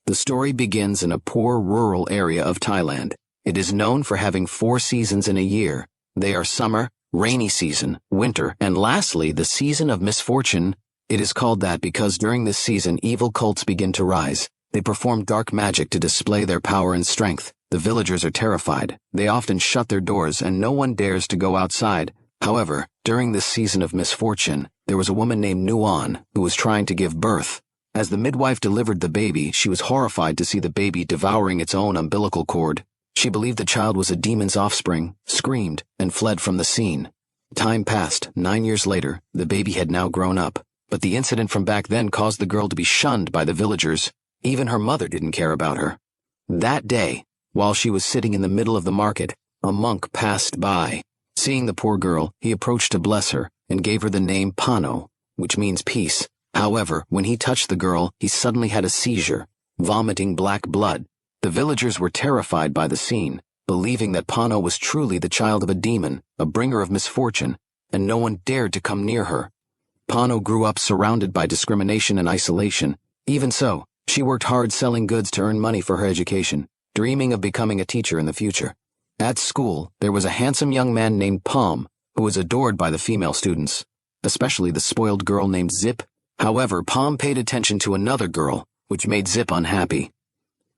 The story begins in a poor rural area of Thailand. It is known for having 4 seasons in a year. They are summer, rainy season, winter, and lastly, the season of misfortune. It is called that because during this season evil cults begin to rise. They perform dark magic to display their power and strength. The villagers are terrified. They often shut their doors and no one dares to go outside. However, during this season of misfortune, there was a woman named Nuan who was trying to give birth. As the midwife delivered the baby, she was horrified to see the baby devouring its own umbilical cord. She believed the child was a demon's offspring, screamed, and fled from the scene. Time passed. 9 years later, the baby had now grown up. But the incident from back then caused the girl to be shunned by the villagers. Even her mother didn't care about her. That day, while she was sitting in the middle of the market, a monk passed by. Seeing the poor girl, he approached to bless her and gave her the name Panor, which means peace. However, when he touched the girl, he suddenly had a seizure, vomiting black blood. The villagers were terrified by the scene, believing that Panor was truly the child of a demon, a bringer of misfortune, and no one dared to come near her. Panor grew up surrounded by discrimination and isolation. Even so, she worked hard selling goods to earn money for her education, dreaming of becoming a teacher in the future. At school, there was a handsome young man named Palm, who was adored by the female students, especially the spoiled girl named Zip. However, Palm paid attention to another girl, which made Zip unhappy.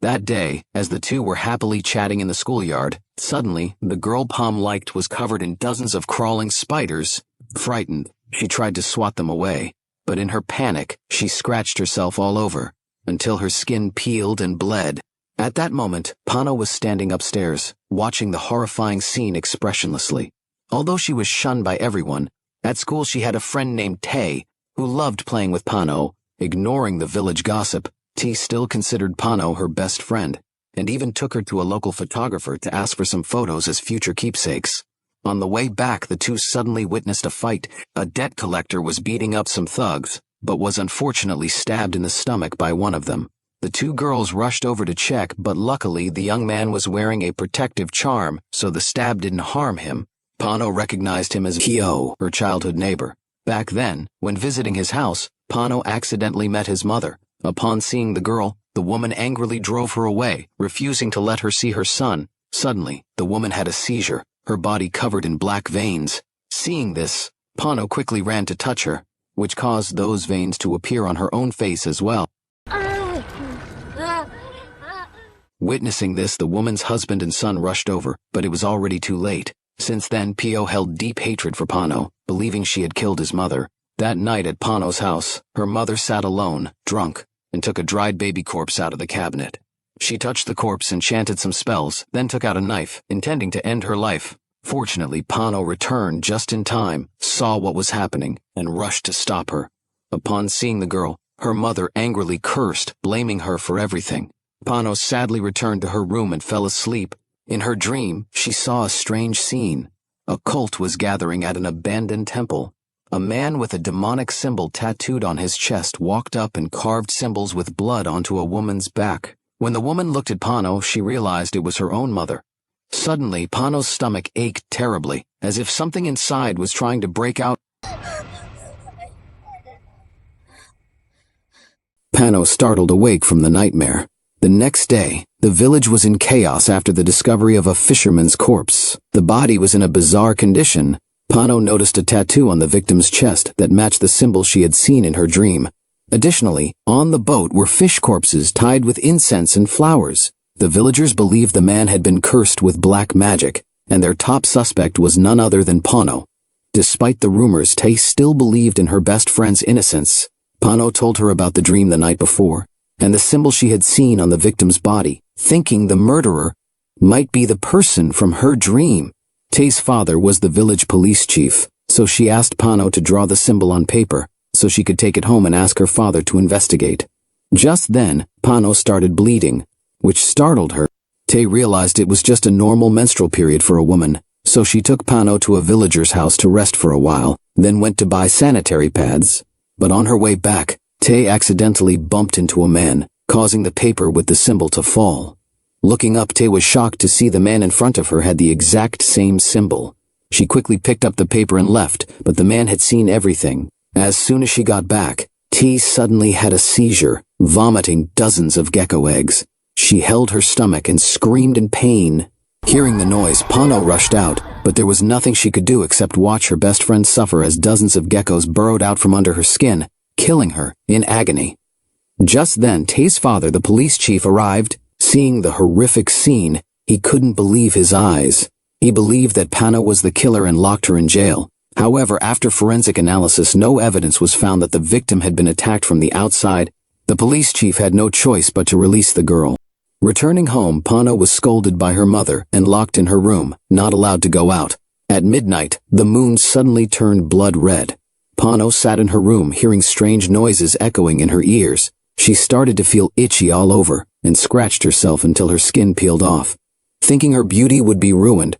That day, as the two were happily chatting in the schoolyard, suddenly, the girl Palm liked was covered in dozens of crawling spiders. Frightened, she tried to swat them away, but in her panic, she scratched herself all over, until her skin peeled and bled. At that moment, Panor was standing upstairs, watching the horrifying scene expressionlessly. Although she was shunned by everyone, at school she had a friend named Tay, who loved playing with Panor. Ignoring the village gossip, Tay still considered Panor her best friend, and even took her to a local photographer to ask for some photos as future keepsakes. On the way back, the two suddenly witnessed a fight. A debt collector was beating up some thugs, but was unfortunately stabbed in the stomach by one of them. The two girls rushed over to check, but luckily the young man was wearing a protective charm, so the stab didn't harm him. Panor recognized him as Hio, her childhood neighbor. Back then, when visiting his house, Panor accidentally met his mother. Upon seeing the girl, the woman angrily drove her away, refusing to let her see her son. Suddenly, the woman had a seizure, her body covered in black veins. Seeing this, Panor quickly ran to touch her, which caused those veins to appear on her own face as well. Witnessing this, the woman's husband and son rushed over, but it was already too late. Since then, Pio held deep hatred for Panor, believing she had killed his mother. That night at Panor's house, her mother sat alone, drunk, and took a dried baby corpse out of the cabinet. She touched the corpse and chanted some spells, then took out a knife, intending to end her life. Fortunately, Panor returned just in time, saw what was happening, and rushed to stop her. Upon seeing the girl, her mother angrily cursed, blaming her for everything. Panor sadly returned to her room and fell asleep. In her dream, she saw a strange scene. A cult was gathering at an abandoned temple. A man with a demonic symbol tattooed on his chest walked up and carved symbols with blood onto a woman's back. When the woman looked at Panor, she realized it was her own mother. Suddenly, Panor's stomach ached terribly, as if something inside was trying to break out. Panor startled awake from the nightmare. The next day, the village was in chaos after the discovery of a fisherman's corpse. The body was in a bizarre condition. Panor noticed a tattoo on the victim's chest that matched the symbol she had seen in her dream. Additionally, on the boat were fish corpses tied with incense and flowers. The villagers believed the man had been cursed with black magic, and their top suspect was none other than Panor. Despite the rumors, Tay still believed in her best friend's innocence. Panor told her about the dream the night before, and the symbol she had seen on the victim's body, thinking the murderer might be the person from her dream. Tay's father was the village police chief, so she asked Panor to draw the symbol on paper, so she could take it home and ask her father to investigate. Just then, Panor started bleeding, which startled her. Tay realized it was just a normal menstrual period for a woman, so she took Panor to a villager's house to rest for a while, then went to buy sanitary pads. But on her way back, Tay accidentally bumped into a man, causing the paper with the symbol to fall. Looking up, Tay was shocked to see the man in front of her had the exact same symbol. She quickly picked up the paper and left, but the man had seen everything. As soon as she got back, T suddenly had a seizure, vomiting dozens of gecko eggs. She held her stomach and screamed in pain. Hearing the noise, Panor rushed out, but there was nothing she could do except watch her best friend suffer as dozens of geckos burrowed out from under her skin, killing her in agony. Just then, Tay's father, the police chief, arrived. Seeing the horrific scene, he couldn't believe his eyes. He believed that Panor was the killer and locked her in jail. However, after forensic analysis, no evidence was found that the victim had been attacked from the outside. The police chief had no choice but to release the girl. Returning home, Panor was scolded by her mother and locked in her room, not allowed to go out. At midnight, the moon suddenly turned blood red. Panor sat in her room, hearing strange noises echoing in her ears. She started to feel itchy all over and scratched herself until her skin peeled off. Thinking her beauty would be ruined.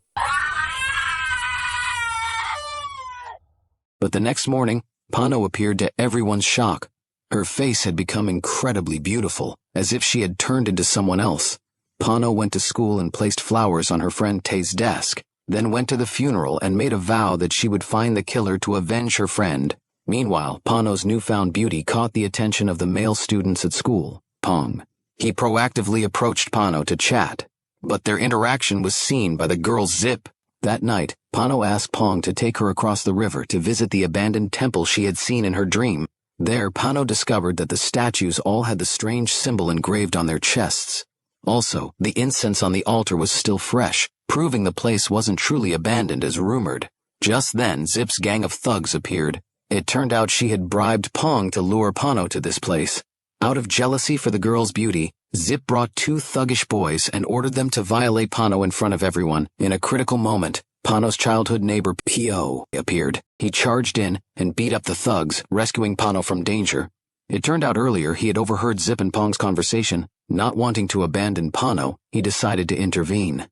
But the next morning, Panor appeared to everyone's shock. Her face had become incredibly beautiful, as if she had turned into someone else. Panor went to school and placed flowers on her friend Tay's desk, then went to the funeral and made a vow that she would find the killer to avenge her friend. Meanwhile, Panor's newfound beauty caught the attention of the male students at school, Pong. He proactively approached Panor to chat, but their interaction was seen by the girl Zip. That night, Panor asked Pong to take her across the river to visit the abandoned temple she had seen in her dream. There, Panor discovered that the statues all had the strange symbol engraved on their chests. Also, the incense on the altar was still fresh, proving the place wasn't truly abandoned as rumored. Just then, Zip's gang of thugs appeared. It turned out she had bribed Pong to lure Panor to this place. Out of jealousy for the girl's beauty, Zip brought two thuggish boys and ordered them to violate Panor in front of everyone. In a critical moment, Panor's childhood neighbor P.O. appeared. He charged in and beat up the thugs, rescuing Panor from danger. It turned out earlier he had overheard Zip and Pong's conversation. Not wanting to abandon Panor, he decided to intervene.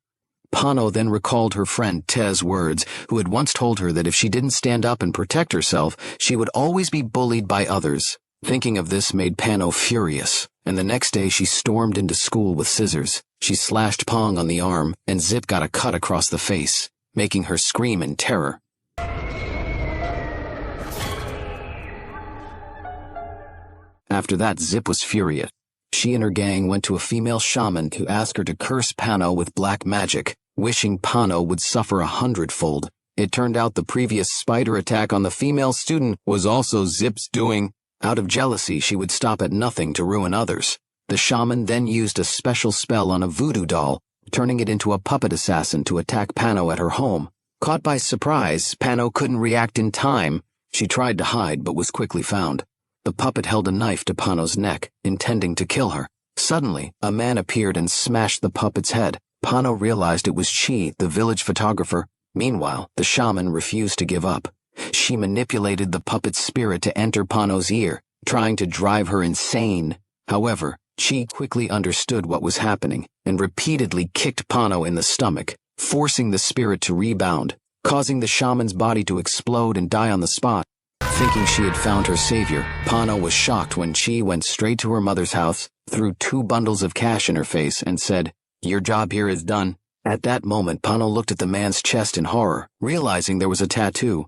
Panor then recalled her friend Tez's words, who had once told her that if she didn't stand up and protect herself, she would always be bullied by others. Thinking of this made Panor furious, and the next day she stormed into school with scissors. She slashed Pong on the arm, and Zip got a cut across the face, making her scream in terror. After that, Zip was furious. She and her gang went to a female shaman to ask her to curse Panor with black magic, wishing Panor would suffer 100-fold. It turned out the previous spider attack on the female student was also Zip's doing. Out of jealousy, she would stop at nothing to ruin others. The shaman then used a special spell on a voodoo doll, turning it into a puppet assassin to attack Panor at her home. Caught by surprise, Panor couldn't react in time. She tried to hide but was quickly found. The puppet held a knife to Panor's neck, intending to kill her. Suddenly, a man appeared and smashed the puppet's head. Panor realized it was Chi, the village photographer. Meanwhile, the shaman refused to give up. She manipulated the puppet's spirit to enter Panor's ear, trying to drive her insane. However, Chi quickly understood what was happening and repeatedly kicked Panor in the stomach, forcing the spirit to rebound, causing the shaman's body to explode and die on the spot. Thinking she had found her savior, Panor was shocked when Chi went straight to her mother's house, threw 2 bundles of cash in her face, and said, "Your job here is done." At that moment, Panor looked at the man's chest in horror, realizing there was a tattoo.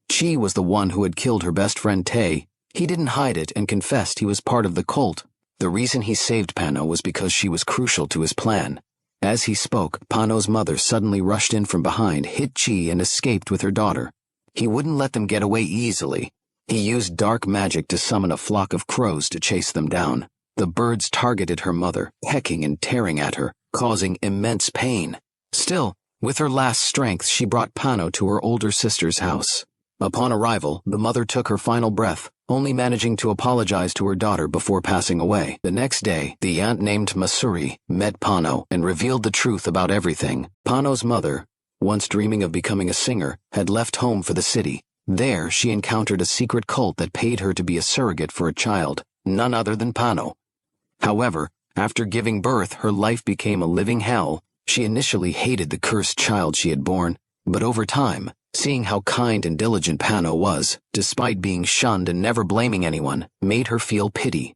Chi was the one who had killed her best friend Tay. He didn't hide it and confessed he was part of the cult. The reason he saved Panor was because she was crucial to his plan. As he spoke, Panor's mother suddenly rushed in from behind, hit Chi, and escaped with her daughter. He wouldn't let them get away easily. He used dark magic to summon a flock of crows to chase them down. The birds targeted her mother, pecking and tearing at her, causing immense pain. Still, with her last strength, she brought Panor to her older sister's house. Upon arrival, the mother took her final breath, only managing to apologize to her daughter before passing away. The next day, the aunt named Masuri met Panor and revealed the truth about everything. Panor's mother, once dreaming of becoming a singer, had left home for the city. There, she encountered a secret cult that paid her to be a surrogate for a child, none other than Panor. However, after giving birth, her life became a living hell. She initially hated the cursed child she had born, but over time, seeing how kind and diligent Panor was, despite being shunned and never blaming anyone, made her feel pity.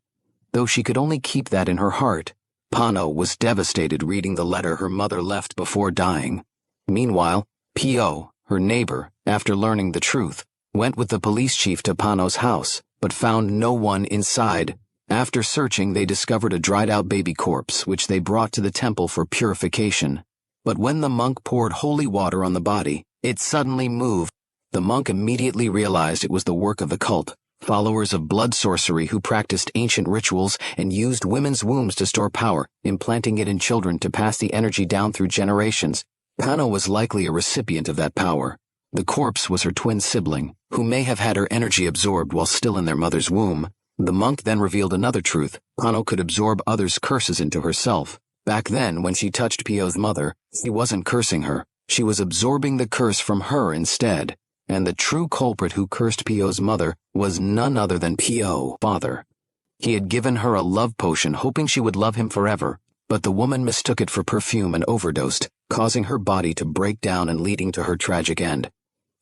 Though she could only keep that in her heart, Panor was devastated reading the letter her mother left before dying. Meanwhile, P.O., her neighbor, after learning the truth, went with the police chief to Panor's house, but found no one inside. After searching, they discovered a dried-out baby corpse, which they brought to the temple for purification. But when the monk poured holy water on the body, it suddenly moved. The monk immediately realized it was the work of the cult, followers of blood sorcery who practiced ancient rituals and used women's wombs to store power, implanting it in children to pass the energy down through generations. Panor was likely a recipient of that power. The corpse was her twin sibling, who may have had her energy absorbed while still in their mother's womb. The monk then revealed another truth. Panor could absorb others' curses into herself. Back then, when she touched Pio's mother, he wasn't cursing her. She was absorbing the curse from her instead. And the true culprit who cursed Pio's mother was none other than Pio's father. He had given her a love potion, hoping she would love him forever, but the woman mistook it for perfume and overdosed, causing her body to break down and leading to her tragic end.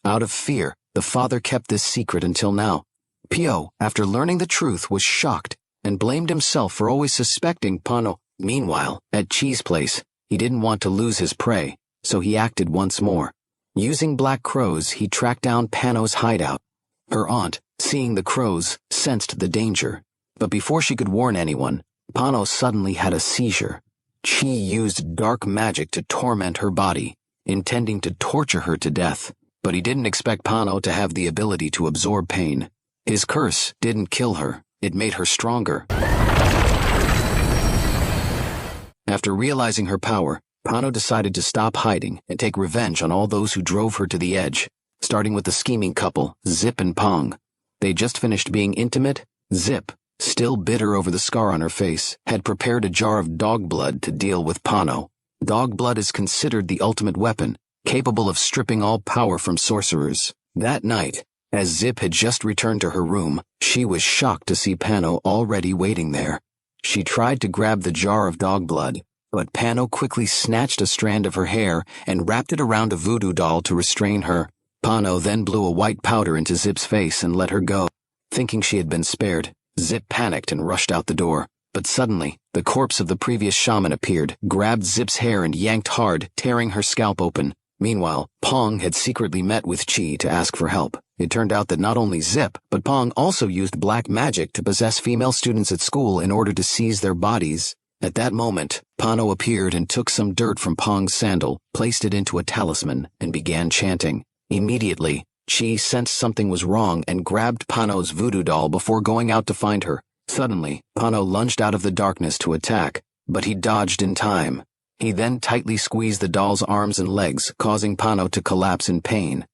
Out of fear, the father kept this secret until now. Pio, after learning the truth, was shocked and blamed himself for always suspecting Panor. Meanwhile, at Chi's place, he didn't want to lose his prey, so he acted once more. Using black crows, he tracked down Panor's hideout. Her aunt, seeing the crows, sensed the danger. But before she could warn anyone, Panor suddenly had a seizure. Chi used dark magic to torment her body, intending to torture her to death. But he didn't expect Panor to have the ability to absorb pain. His curse didn't kill her, it made her stronger. After realizing her power, Panor decided to stop hiding and take revenge on all those who drove her to the edge, starting with the scheming couple, Zip and Pong. They just finished being intimate. Zip, still bitter over the scar on her face, had prepared a jar of dog blood to deal with Panor. Dog blood is considered the ultimate weapon, capable of stripping all power from sorcerers. That night, as Zip had just returned to her room, she was shocked to see Panor already waiting there. She tried to grab the jar of dog blood, but Panor quickly snatched a strand of her hair and wrapped it around a voodoo doll to restrain her. Panor then blew a white powder into Zip's face and let her go. Thinking she had been spared, Zip panicked and rushed out the door. But suddenly, the corpse of the previous shaman appeared, grabbed Zip's hair and yanked hard, tearing her scalp open. Meanwhile, Pong had secretly met with Chi to ask for help. It turned out that not only Zip, but Pong also used black magic to possess female students at school in order to seize their bodies. At that moment, Panor appeared and took some dirt from Pong's sandal, placed it into a talisman, and began chanting. Immediately, Chi sensed something was wrong and grabbed Panor's voodoo doll before going out to find her. Suddenly, Panor lunged out of the darkness to attack, but he dodged in time. He then tightly squeezed the doll's arms and legs, causing Panor to collapse in pain.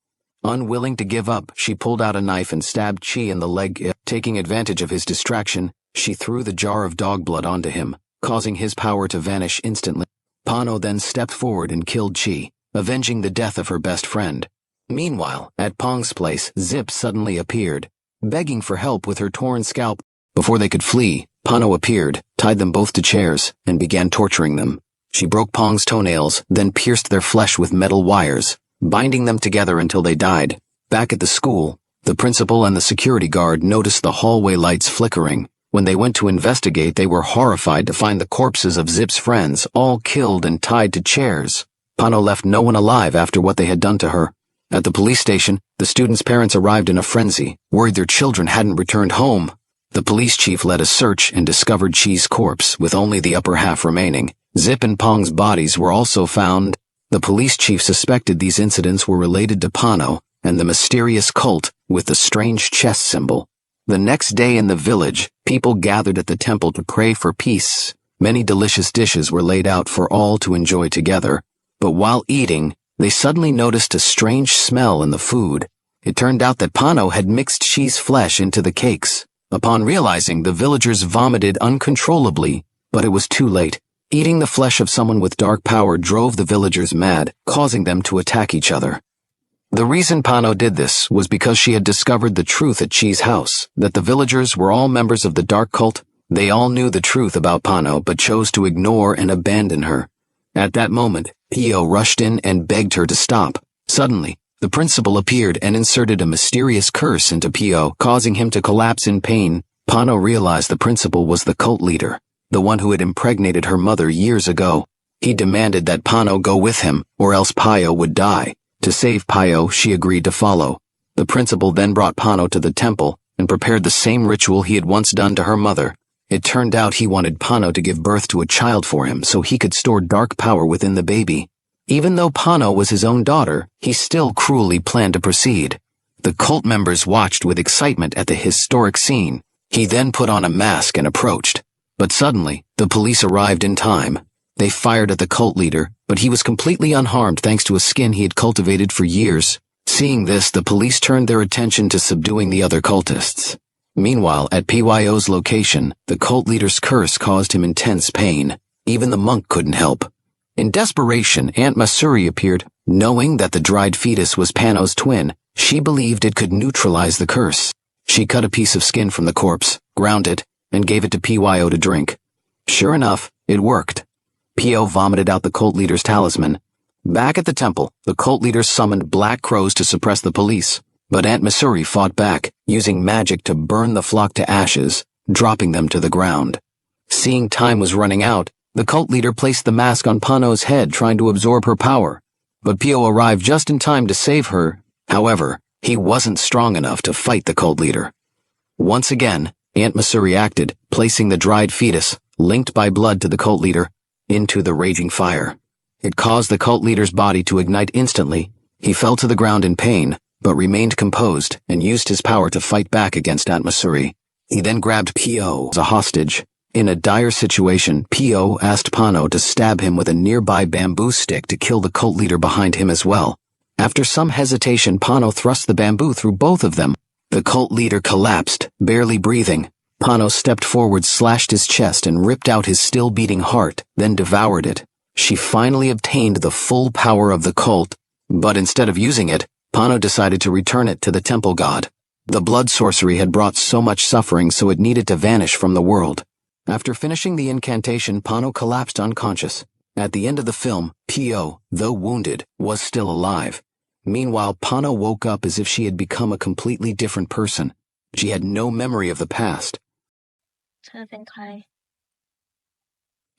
Unwilling to give up, she pulled out a knife and stabbed Chi in the leg. Taking advantage of his distraction, she threw the jar of dog blood onto him, causing his power to vanish instantly. Panor then stepped forward and killed Chi, avenging the death of her best friend. Meanwhile, at Pong's place, Zip suddenly appeared, begging for help with her torn scalp. Before they could flee, Panor appeared, tied them both to chairs, and began torturing them. She broke Pong's toenails, then pierced their flesh with metal wires, binding them together until they died. Back at the school, the principal and the security guard noticed the hallway lights flickering. When they went to investigate, they were horrified to find the corpses of Zip's friends, all killed and tied to chairs. Panor left no one alive after what they had done to her. At the police station, the students' parents arrived in a frenzy, worried their children hadn't returned home. The police chief led a search and discovered Chi's corpse, with only the upper half remaining. Zip and Pong's bodies were also found. The police chief suspected these incidents were related to Panor and the mysterious cult with the strange chest symbol. The next day in the village, people gathered at the temple to pray for peace. Many delicious dishes were laid out for all to enjoy together. But while eating, they suddenly noticed a strange smell in the food. It turned out that Panor had mixed Chi's flesh into the cakes. Upon realizing, the villagers vomited uncontrollably, but it was too late. Eating the flesh of someone with dark power drove the villagers mad, causing them to attack each other. The reason Panor did this was because she had discovered the truth at Chi's house, that the villagers were all members of the dark cult. They all knew the truth about Panor but chose to ignore and abandon her. At that moment, Pio rushed in and begged her to stop. Suddenly, the principal appeared and inserted a mysterious curse into Pio, causing him to collapse in pain. Panor realized the principal was the cult leader, the one who had impregnated her mother years ago. He demanded that Panor go with him, or else Pio would die. To save Pio, she agreed to follow. The principal then brought Panor to the temple, and prepared the same ritual he had once done to her mother. It turned out he wanted Panor to give birth to a child for him so he could store dark power within the baby. Even though Panor was his own daughter, he still cruelly planned to proceed. The cult members watched with excitement at the historic scene. He then put on a mask and approached. But suddenly, the police arrived in time. They fired at the cult leader, but he was completely unharmed thanks to a skin he had cultivated for years. Seeing this, the police turned their attention to subduing the other cultists. Meanwhile, at PYO's location, the cult leader's curse caused him intense pain. Even the monk couldn't help. In desperation, Aunt Masuri appeared. Knowing that the dried fetus was Panor's twin, she believed it could neutralize the curse. She cut a piece of skin from the corpse, ground it, and gave it to PYO to drink. Sure enough, it worked. PO vomited out the cult leader's talisman. Back at the temple, the cult leader summoned black crows to suppress the police, but Aunt Masuri fought back, using magic to burn the flock to ashes, dropping them to the ground. Seeing time was running out, the cult leader placed the mask on Panor's head, trying to absorb her power. But PO arrived just in time to save her. However, he wasn't strong enough to fight the cult leader. Once again, Aunt Masuri acted, placing the dried fetus, linked by blood to the cult leader, into the raging fire. It caused the cult leader's body to ignite instantly. He fell to the ground in pain, but remained composed and used his power to fight back against Aunt Masuri. He then grabbed PO as a hostage. In a dire situation, PO asked Panor to stab him with a nearby bamboo stick to kill the cult leader behind him as well. After some hesitation, Panor thrust the bamboo through both of them. The cult leader collapsed, barely breathing. Panor stepped forward, slashed his chest, and ripped out his still-beating heart, then devoured it. She finally obtained the full power of the cult, but instead of using it, Panor decided to return it to the temple god. The blood sorcery had brought so much suffering, so it needed to vanish from the world. After finishing the incantation, Panor collapsed unconscious. At the end of the film, PO, though wounded, was still alive. Meanwhile, Panor woke up as if she had become a completely different person. She had no memory of the past.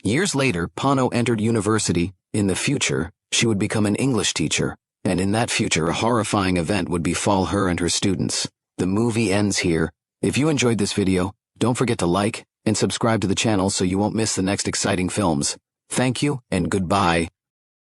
Years later, Panor entered university. In the future, she would become an English teacher, and in that future, a horrifying event would befall her and her students. The movie ends here. If you enjoyed this video, don't forget to like and subscribe to the channel so you won't miss the next exciting films. Thank you and goodbye.